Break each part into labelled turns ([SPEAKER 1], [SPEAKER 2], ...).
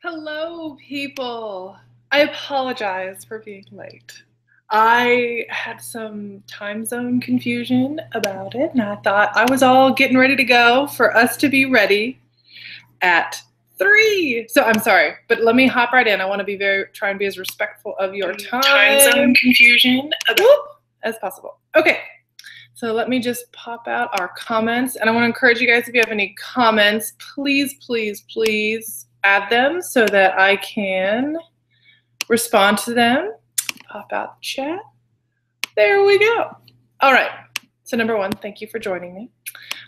[SPEAKER 1] Hello, people. I apologize for being late. I had some time zone confusion about it, and I thought I was all getting ready to go for us to be ready at 3. So I'm sorry, but let me hop right in. I want to be try and be as respectful of your time zone confusion as possible. Okay. So let me just pop out our comments, and I want to encourage you guys, if you have any comments, please, please, please add them so that I can respond to them. Pop out the chat. There we go. All right. So number one, thank you for joining me.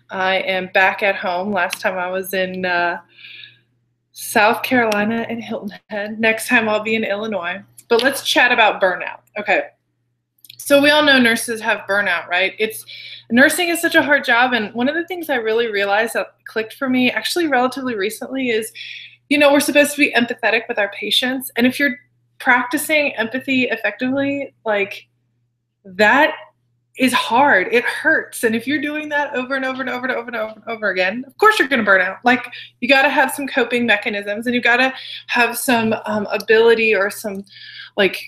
[SPEAKER 1] I am back at home. Last time I was in South Carolina and Hilton Head. Next time I'll be in Illinois. But let's chat about burnout. Okay. So we all know nurses have burnout, right? Nursing is such a hard job, and one of the things I really realized that clicked for me actually relatively recently is, you know, we're supposed to be empathetic with our patients, and if you're practicing empathy effectively, like, that is hard. It hurts, and if you're doing that over and over and over and over and over and over again, of course you're going to burn out. Like, you got to have some coping mechanisms, and you got to have some ability or some, like,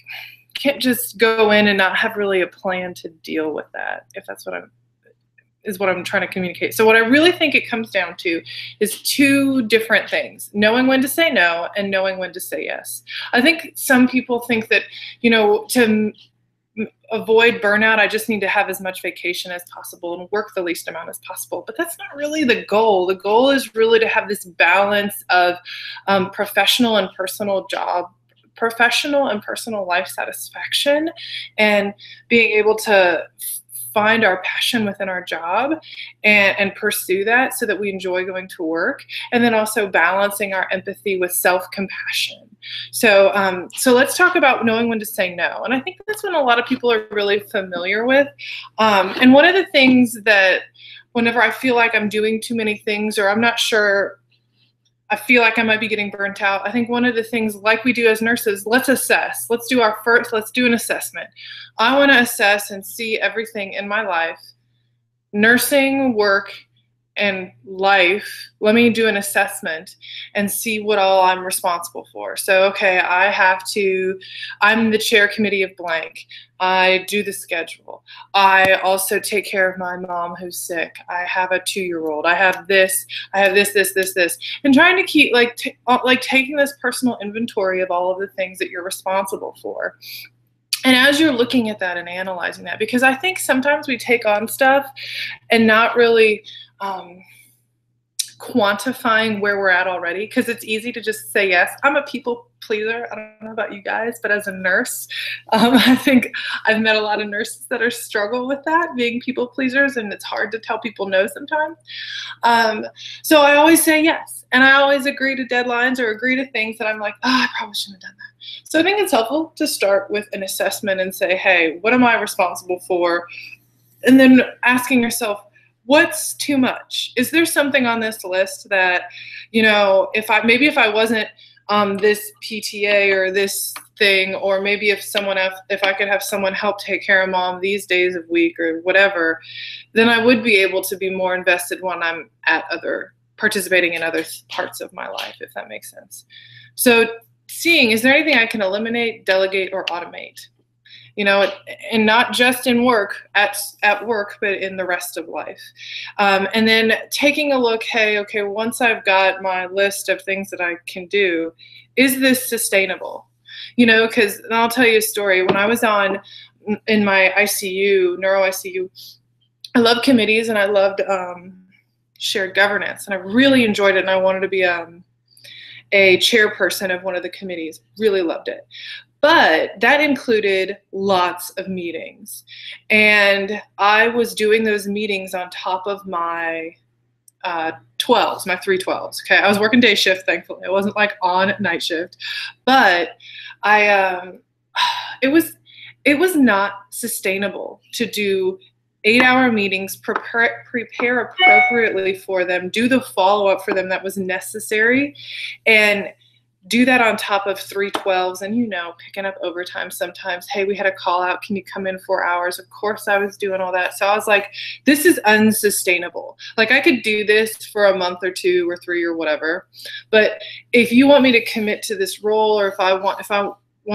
[SPEAKER 1] can't just go in and not have really a plan to deal with that, if that's what I'm trying to communicate. So what I really think it comes down to is two different things: knowing when to say no and knowing when to say yes. I think some people think that, you know, to avoid burnout, I just need to have as much vacation as possible and work the least amount as possible. But that's not really the goal. The goal is really to have this balance of professional and personal life satisfaction, and being able to find our passion within our job and pursue that so that we enjoy going to work, and then also balancing our empathy with self-compassion. So let's talk about knowing when to say no. And I think that's when a lot of people are really familiar with. And one of the things that whenever I feel like I'm doing too many things, or I'm not sure, I feel like I might be getting burnt out, I think one of the things, like we do as nurses, let's assess. Let's do an assessment. I want to assess and see everything in my life, nursing, work, and life. Let me do an assessment and see what all I'm responsible for. So, okay, I'm the chair committee of blank. I do the schedule. I also take care of my mom who's sick. I have a 2-year-old. I have this, and trying to keep taking this personal inventory of all of the things that you're responsible for. And as you're looking at that and analyzing that, because I think sometimes we take on stuff and not really quantifying where we're at already, because it's easy to just say yes. I'm a people pleaser. I don't know about you guys, but as a nurse, I think I've met a lot of nurses that struggle with that, being people pleasers, and it's hard to tell people no sometimes. So I always say yes, and I always agree to deadlines or agree to things that I'm like, I probably shouldn't have done that. So I think it's helpful to start with an assessment and say, hey, what am I responsible for? And then asking yourself, what's too much? Is there something on this list that, you know, if I wasn't this PTA or this thing, or maybe if I could have someone help take care of mom these days of week or whatever, then I would be able to be more invested when I'm participating in other parts of my life, if that makes sense. So seeing, is there anything I can eliminate, delegate, or automate? You know, and not just in work, at work, but in the rest of life. And then taking a look, hey, okay, once I've got my list of things that I can do, is this sustainable? You know, because I'll tell you a story. When I was in my ICU, neuro ICU, I loved committees and I loved shared governance, and I really enjoyed it, and I wanted to be a chairperson of one of the committees. Really loved it. But that included lots of meetings. And I was doing those meetings on top of my 12s, my 312s. Okay, I was working day shift, thankfully. I wasn't like on night shift. But it was not sustainable to do 8-hour meetings, prepare appropriately for them, do the follow-up for them that was necessary, and do that on top of 312s and, you know, picking up overtime sometimes. Hey, we had a call out. Can you come in 4 hours? Of course I was doing all that. So I was like, this is unsustainable. Like, I could do this for a month or 2 or 3 or whatever. But if you want me to commit to this role, or if I want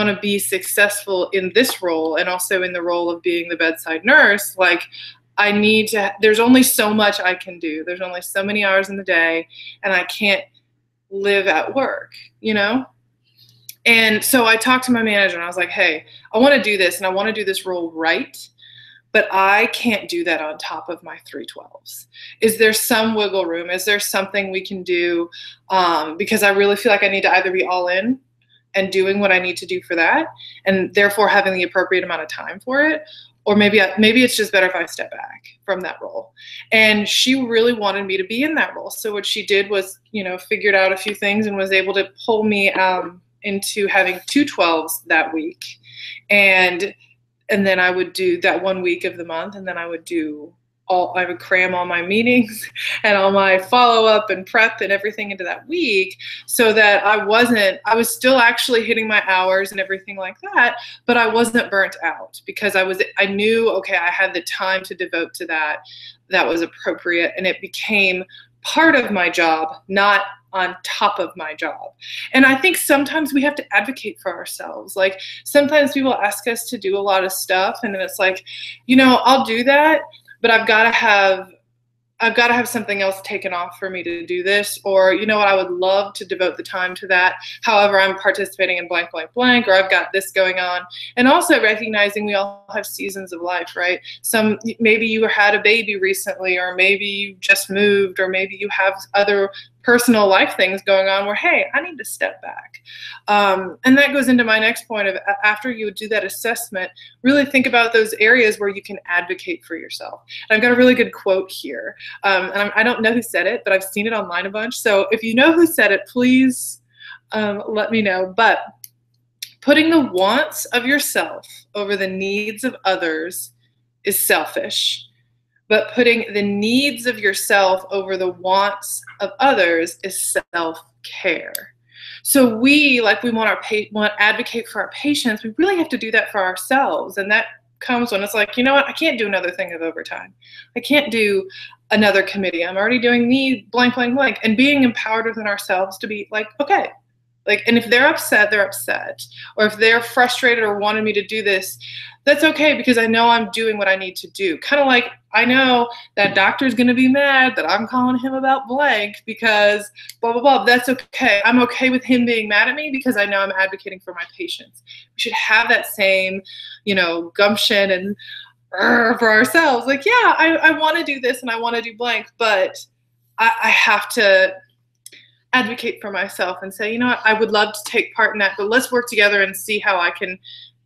[SPEAKER 1] to be successful in this role and also in the role of being the bedside nurse, like, I need to, there's only so much I can do. There's only so many hours in the day, and I can't live at work, you know? And so I talked to my manager and I was like, hey, I want to do this and I want to do this role right, but I can't do that on top of my 312s. Is there some wiggle room? Is there something we can do? Because I really feel like I need to either be all in and doing what I need to do for that, and therefore having the appropriate amount of time for it, or maybe it's just better if I step back from that role. And she really wanted me to be in that role. So what she did was, you know, figured out a few things and was able to pull me into having 2 12s that week. And then I would do that 1 week of the month, and then I would cram all my meetings and all my follow-up and prep and everything into that week, so that I was still actually hitting my hours and everything like that, but I wasn't burnt out, because I knew, okay, I had the time to devote to that was appropriate, and it became part of my job, not on top of my job. And I think sometimes we have to advocate for ourselves. Like, sometimes people ask us to do a lot of stuff, and then it's like, you know, I'll do that, but I've got to have something else taken off for me to do this. Or, you know what, I would love to devote the time to that. However, I'm participating in blank, blank, blank, or I've got this going on. And also recognizing we all have seasons of life, right? Maybe you had a baby recently, or maybe you just moved, or maybe you have other personal life things going on where, hey, I need to step back. And that goes into my next point of, after you do that assessment, really think about those areas where you can advocate for yourself. And I've got a really good quote here. And I don't know who said it, but I've seen it online a bunch. So if you know who said it, please let me know. But putting the wants of yourself over the needs of others is selfish. But putting the needs of yourself over the wants of others is self-care. So we want to advocate for our patients. We really have to do that for ourselves. And that comes when it's like, you know what, I can't do another thing of overtime. I can't do another committee. I'm already doing the blank, blank, blank. And being empowered within ourselves to be like, okay. Like, and if they're upset, they're upset. Or if they're frustrated or wanted me to do this, that's okay, because I know I'm doing what I need to do. Kind of like, I know that doctor's going to be mad that I'm calling him about blank because blah, blah, blah. That's okay. I'm okay with him being mad at me because I know I'm advocating for my patients. We should have that same, you know, gumption and for ourselves. Like, yeah, I want to do this and I want to do blank, but I have to advocate for myself and say, you know what, I would love to take part in that, but let's work together and see how I can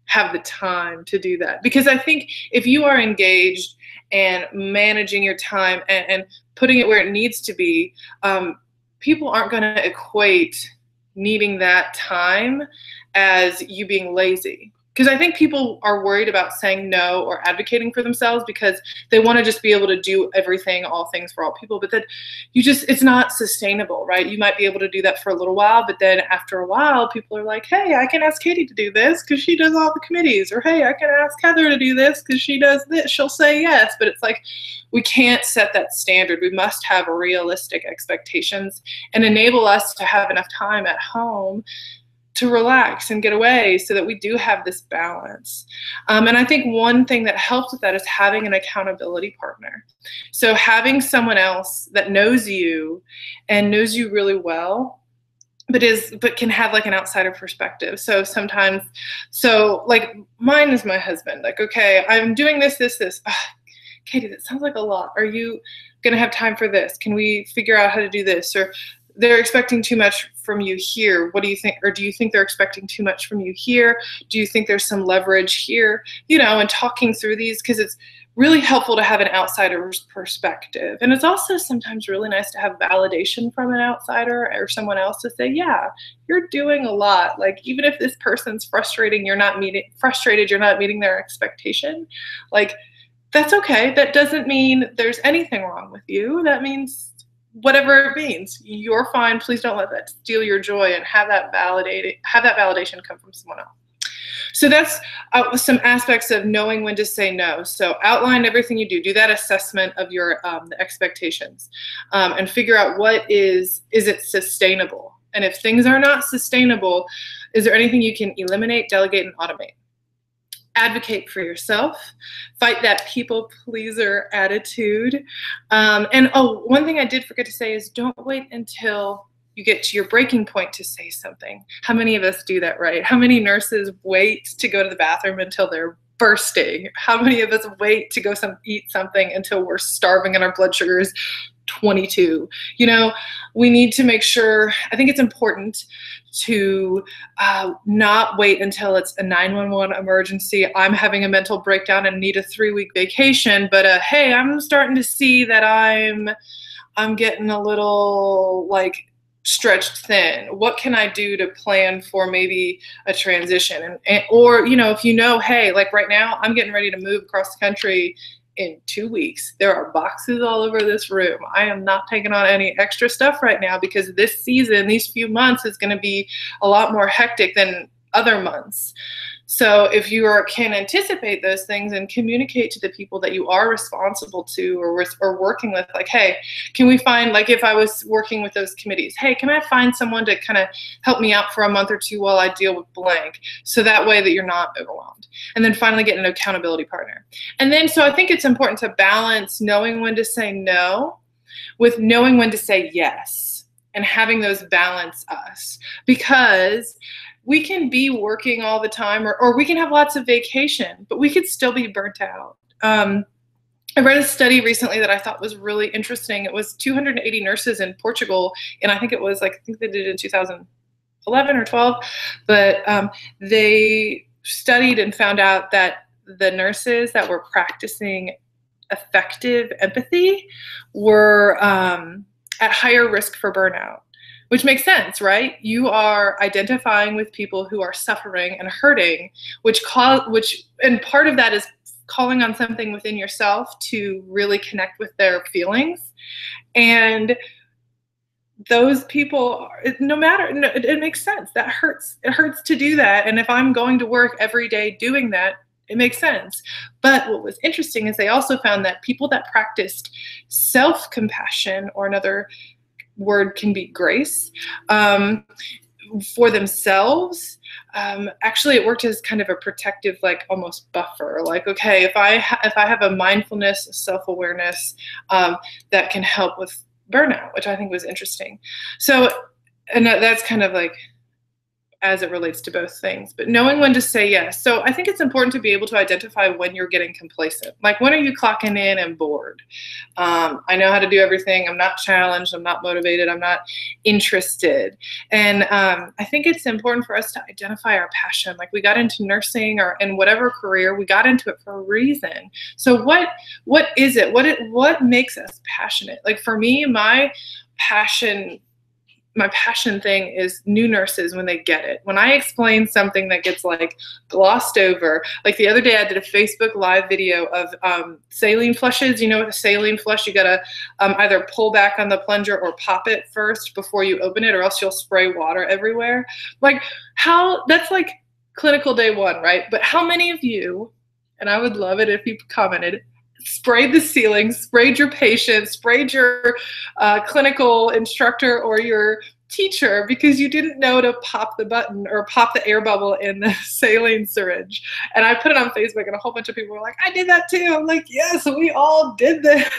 [SPEAKER 1] have the time to do that. Because I think if you are engaged and managing your time and putting it where it needs to be, people aren't going to equate needing that time as you being lazy. Because I think people are worried about saying no or advocating for themselves because they want to just be able to do everything, all things for all people. But that it's not sustainable, right? You might be able to do that for a little while, but then after a while, people are like, hey, I can ask Katie to do this because she does all the committees. Or hey, I can ask Heather to do this because she does this. She'll say yes. But it's like, we can't set that standard. We must have realistic expectations and enable us to have enough time at home to relax and get away so that we do have this balance. And I think one thing that helps with that is having an accountability partner. So having someone else that knows you and knows you really well, but can have like an outsider perspective. So sometimes, like mine is my husband. Like, okay, I'm doing this. Katie, that sounds like a lot. Are you gonna have time for this? Can we figure out how to do this? Or they're expecting too much from you here. What do you think? Or do you think they're expecting too much from you here? Do you think there's some leverage here? You know, and talking through these, because it's really helpful to have an outsider's perspective. And it's also sometimes really nice to have validation from an outsider or someone else to say, yeah, you're doing a lot. Like, even if this person's frustrated, you're not meeting their expectation. Like, that's okay. That doesn't mean there's anything wrong with you. That means whatever it means. You're fine. Please don't let that steal your joy, and have that validation come from someone else. So that's some aspects of knowing when to say no. So outline everything you do. Do that assessment of your the expectations, and figure out what is it sustainable? And if things are not sustainable, is there anything you can eliminate, delegate, and automate? Advocate for yourself. Fight that people pleaser attitude. And one thing I did forget to say is don't wait until you get to your breaking point to say something. How many of us do that, right? How many nurses wait to go to the bathroom until they're bursting? How many of us wait to go eat something until we're starving and our blood sugar is 22? You know, we need to make sure, I think it's important to not wait until it's a 911 emergency. I'm having a mental breakdown and need a 3-week vacation, but hey, I'm starting to see that I'm getting a little like stretched thin. What can I do to plan for maybe a transition? Or, you know, if you know, hey, like right now I'm getting ready to move across the country in 2 weeks. There are boxes all over this room. I am not taking on any extra stuff right now because this season, these few months is going to be a lot more hectic than other months. So if you can anticipate those things and communicate to the people that you are responsible to or working with, like, hey, can we find, like if I was working with those committees, hey, can I find someone to kind of help me out for a month or two while I deal with blank? So that way that you're not overwhelmed. And then finally get an accountability partner. And then, so I think it's important to balance knowing when to say no with knowing when to say yes, and having those balance us, because we can be working all the time, or we can have lots of vacation, but we could still be burnt out. I read a study recently that I thought was really interesting. It was 280 nurses in Portugal, and I think they did it in 2011 or 12, but they studied and found out that the nurses that were practicing effective empathy were at higher risk for burnout. Which makes sense, right? You are identifying with people who are suffering and hurting, and part of that is calling on something within yourself to really connect with their feelings. And those people, it makes sense. That hurts. It hurts to do that. And if I'm going to work every day doing that, it makes sense. But what was interesting is they also found that people that practiced self-compassion, or another word can be grace, for themselves, actually it worked as kind of a protective, like almost buffer. Like, okay, if I have a mindfulness, self-awareness, that can help with burnout, which I think was interesting. So, and that's kind of like as it relates to both things, but knowing when to say yes. So I think it's important to be able to identify when you're getting complacent. Like, when are you clocking in and bored? I know how to do everything. I'm not challenged. I'm not motivated. I'm not interested. And I think it's important for us to identify our passion. Like, we got into nursing or in whatever career, we got into it for a reason. So what is it? What makes us passionate? Like, for me, my passion thing is new nurses when they get it. When I explain something that gets like glossed over, like the other day I did a Facebook Live video of saline flushes. You know, with a saline flush, you gotta either pull back on the plunger or pop it first before you open it, or else you'll spray water everywhere. Like, that's like clinical day one, right? But how many of you, and I would love it if you commented, sprayed the ceiling, sprayed your patient, sprayed your clinical instructor or your teacher because you didn't know to pop the button or pop the air bubble in the saline syringe? And I put it on Facebook, and a whole bunch of people were like, I did that too. I'm like, yes, we all did this.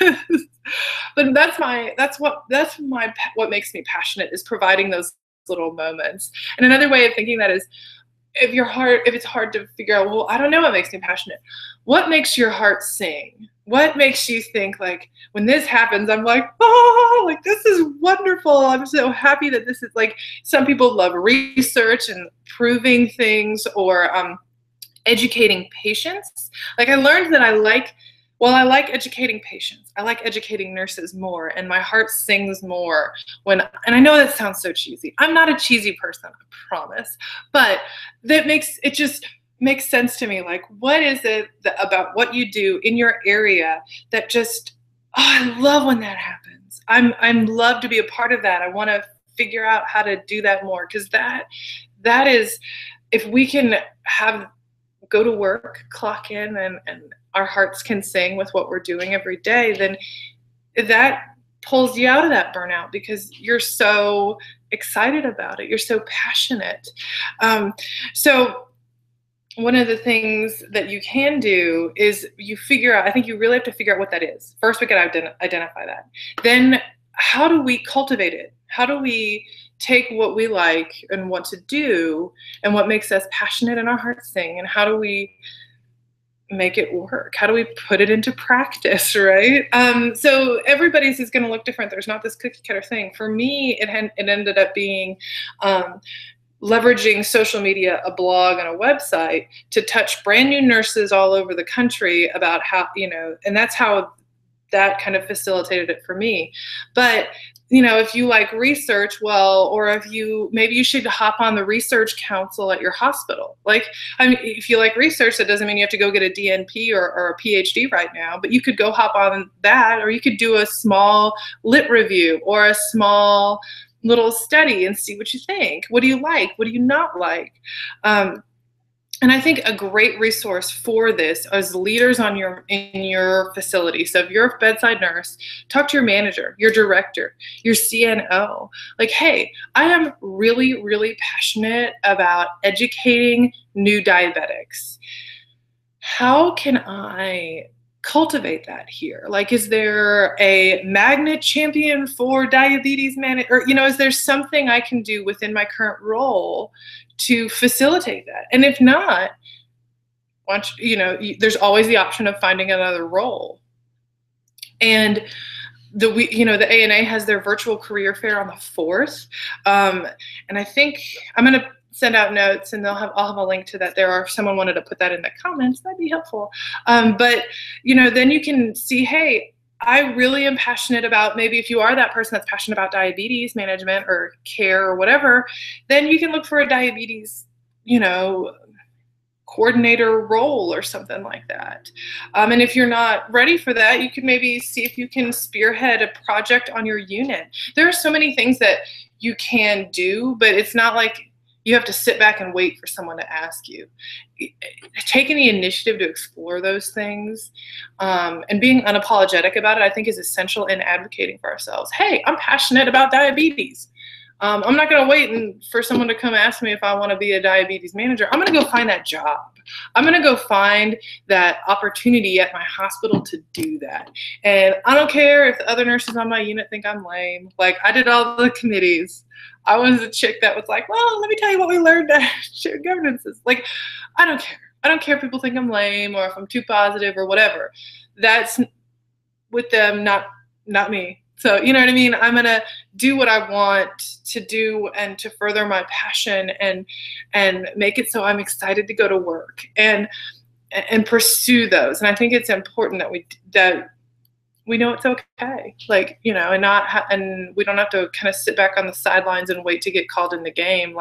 [SPEAKER 1] But what makes me passionate, is providing those little moments. And another way of thinking that is, if it's hard to figure out, well, I don't know what makes me passionate. What makes your heart sing? What makes you think, like, when this happens, I'm like, oh, like, this is wonderful. I'm so happy that this is, like, some people love research and proving things, or educating patients. Like, I learned that I like educating patients, I like educating nurses more, and my heart sings more and I know that sounds so cheesy. I'm not a cheesy person, I promise, but it just makes sense to me. Like, what is it about what you do in your area that just I love when that happens. I'm love to be a part of that. I want to figure out how to do that more, because that is, if we can go to work, clock in, and our hearts can sing with what we're doing every day, then that pulls you out of that burnout because you're so excited about it. You're so passionate. So one of the things that you can do is you figure out, I think you really have to figure out what that is. First, we got to identify that. Then how do we cultivate it? How do we take what we like and want to do and what makes us passionate and our hearts sing, and how do we make it work? How do we put it into practice, right? So everybody's is going to look different. There's not this cookie cutter thing. For me, it ended up being leveraging social media, a blog, and a website to touch brand new nurses all over the country about how, and that's how that kind of facilitated it for me. But if you like research, or if maybe you should hop on the research council at your hospital. If you like research, that doesn't mean you have to go get a DNP or a PhD right now, but you could go hop on that, or you could do a small lit review or a small little study and see what you think. What do you like? What do you not like? And I think a great resource for this is leaders in your facility. So if you're a bedside nurse, talk to your manager, your director, your CNO. Hey, I am really, really passionate about educating new diabetics. How can I cultivate that here? Is there a magnet champion for diabetes management? Or, is there something I can do within my current role to facilitate that? And if not, there's always the option of finding another role. And the ANA has their virtual career fair on the 4th. And I think I'm going to send out notes, and I'll have a link to that there, or if someone wanted to put that in the comments, that'd be helpful. But then you can see, hey, I really am passionate about, maybe if you are that person that's passionate about diabetes management or care or whatever, then you can look for a diabetes, coordinator role or something like that. And if you're not ready for that, you can maybe see if you can spearhead a project on your unit. There are so many things that you can do, but it's not like you have to sit back and wait for someone to ask you. Taking the initiative to explore those things and being unapologetic about it, I think, is essential in advocating for ourselves. Hey, I'm passionate about diabetes. I'm not going to wait for someone to come ask me if I want to be a diabetes manager. I'm going to go find that job. I'm going to go find that opportunity at my hospital to do that. And I don't care if the other nurses on my unit think I'm lame. I did all the committees. I was a chick that was like, well, let me tell you what we learned at shared governances. I don't care. I don't care if people think I'm lame or if I'm too positive or whatever. That's with them, not me. So, you know what I mean? I'm going to do what I want to do and to further my passion and make it so I'm excited to go to work and pursue those. And I think it's important that we know it's okay, and we don't have to kind of sit back on the sidelines and wait to get called in the game.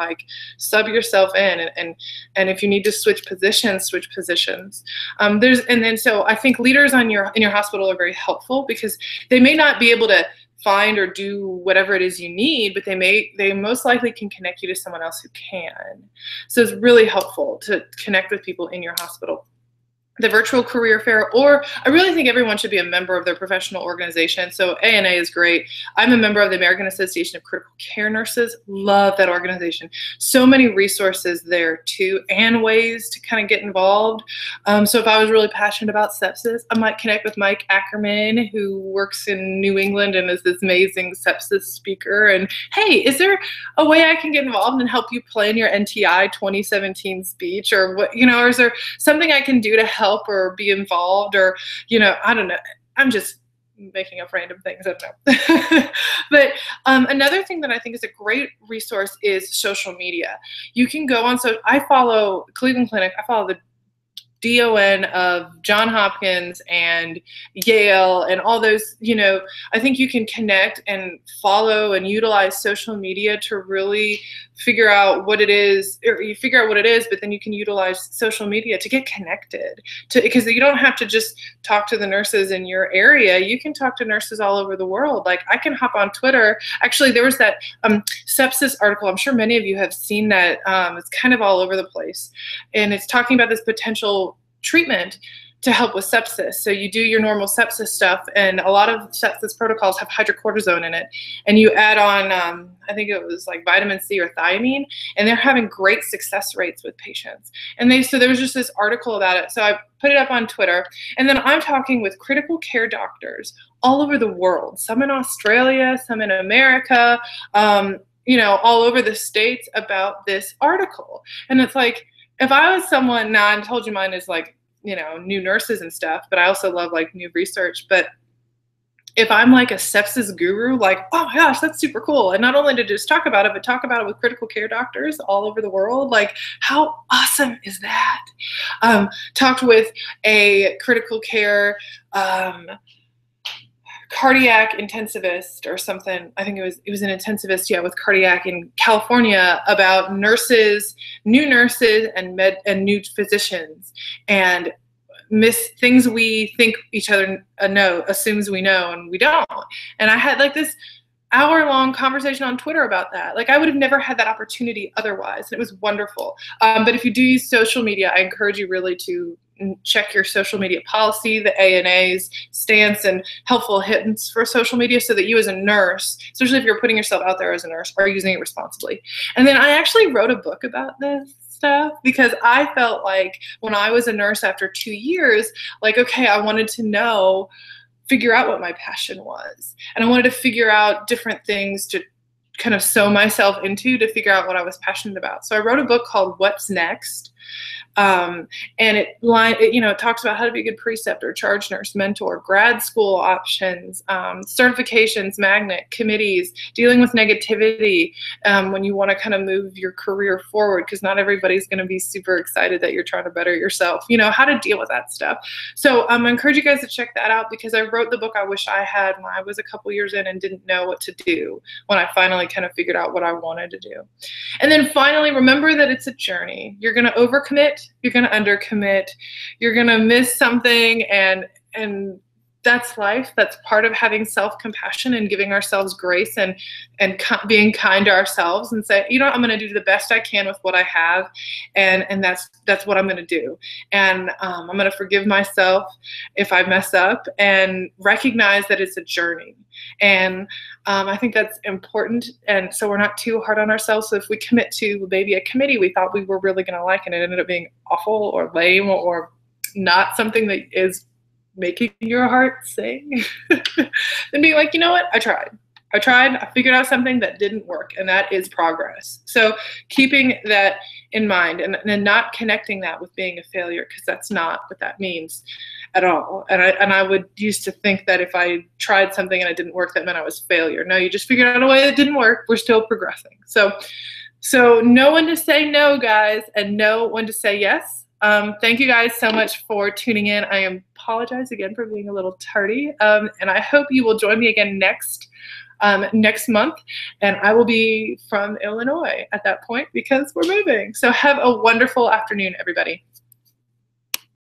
[SPEAKER 1] Sub yourself in, and if you need to switch positions, switch positions. So I think leaders in your hospital are very helpful, because they may not be able to find or do whatever it is you need, but they most likely can connect you to someone else who can. So it's really helpful to connect with people in your hospital. The virtual career fair, or I really think everyone should be a member of their professional organization. So ANA is great. I'm a member of the American Association of Critical Care Nurses. Love that organization. So many resources there too, and ways to kind of get involved. So if I was really passionate about sepsis, I might connect with Mike Ackerman, who works in New England and is this amazing sepsis speaker. And hey, is there a way I can get involved and help you plan your NTI 2017 speech, or what, or is there something I can do to help or be involved, or I don't know, I'm just making up random things, I don't know. But another thing that I think is a great resource is social media. You can go on, so I follow Cleveland Clinic, I follow the DON of Johns Hopkins and Yale and all those, you know, I think you can connect and follow and utilize social media to really figure out what it is, or you figure out what it is, but then you can utilize social media to get connected, because you don't have to just talk to the nurses in your area. You can talk to nurses all over the world. Like, I can hop on Twitter. Actually, there was that sepsis article. I'm sure many of you have seen that. It's kind of all over the place, and it's talking about this potential treatment to help with sepsis. So you do your normal sepsis stuff, and a lot of sepsis protocols have hydrocortisone in it, and you add on, I think it was like vitamin C or thiamine, and they're having great success rates with patients. And so there was just this article about it. So I put it up on Twitter, and then I'm talking with critical care doctors all over the world, some in Australia, some in America, you know, all over the States about this article. And it's like, if I was someone, now I told you mine is like, you know, new nurses and stuff, but I also love like new research. But if I'm like a sepsis guru, like, oh my gosh, that's super cool. And not only to just talk about it, but talk about it with critical care doctors all over the world. Like, how awesome is that? Talked with a critical care cardiac intensivist or something. I think it was an intensivist, yeah, with cardiac in California, about nurses, new nurses and new physicians, and things we think each other assumes we know, and we don't. And I had like this hour-long conversation on Twitter about that. Like, I would have never had that opportunity otherwise. And it was wonderful. But if you do use social media, I encourage you really to check your social media policy, the ANA's stance and helpful hints for social media, so that you as a nurse, especially if you're putting yourself out there as a nurse, are using it responsibly. And then I actually wrote a book about this stuff, because I felt like when I was a nurse after 2 years, like, okay, I wanted to figure out what my passion was. And I wanted to figure out different things to kind of sew myself into to figure out what I was passionate about. So I wrote a book called What's Next? And it talks about how to be a good preceptor, charge nurse, mentor, grad school options, certifications, magnet, committees, dealing with negativity when you want to kind of move your career forward, because not everybody's going to be super excited that you're trying to better yourself, you know, how to deal with that stuff. So I encourage you guys to check that out, because I wrote the book I wish I had when I was a couple years in and didn't know what to do, when I finally kind of figured out what I wanted to do. And then finally, remember that it's a journey. You're going to overcommit. You're going to undercommit. You're going to miss something, and that's life. That's part of having self-compassion and giving ourselves grace and being kind to ourselves, and say, you know, I'm going to do the best I can with what I have, and that's what I'm going to do. And I'm going to forgive myself if I mess up, and recognize that it's a journey. And I think that's important, and so we're not too hard on ourselves. So if we commit to maybe a committee we thought we were really going to like, and it ended up being awful or lame or not something that is making your heart sing, then be like, you know what, I tried, I figured out something that didn't work, and that is progress. So keeping that in mind, and not connecting that with being a failure, because that's not what that means at all. And I would used to think that if I tried something and it didn't work, that meant I was a failure. No, you just figured out a way that didn't work. We're still progressing. So know when to say no, guys, and know when to say yes. Thank you guys so much for tuning in. I apologize again for being a little tardy, and I hope you will join me again next month, and I will be from Illinois at that point, because we're moving. So have a wonderful afternoon, everybody.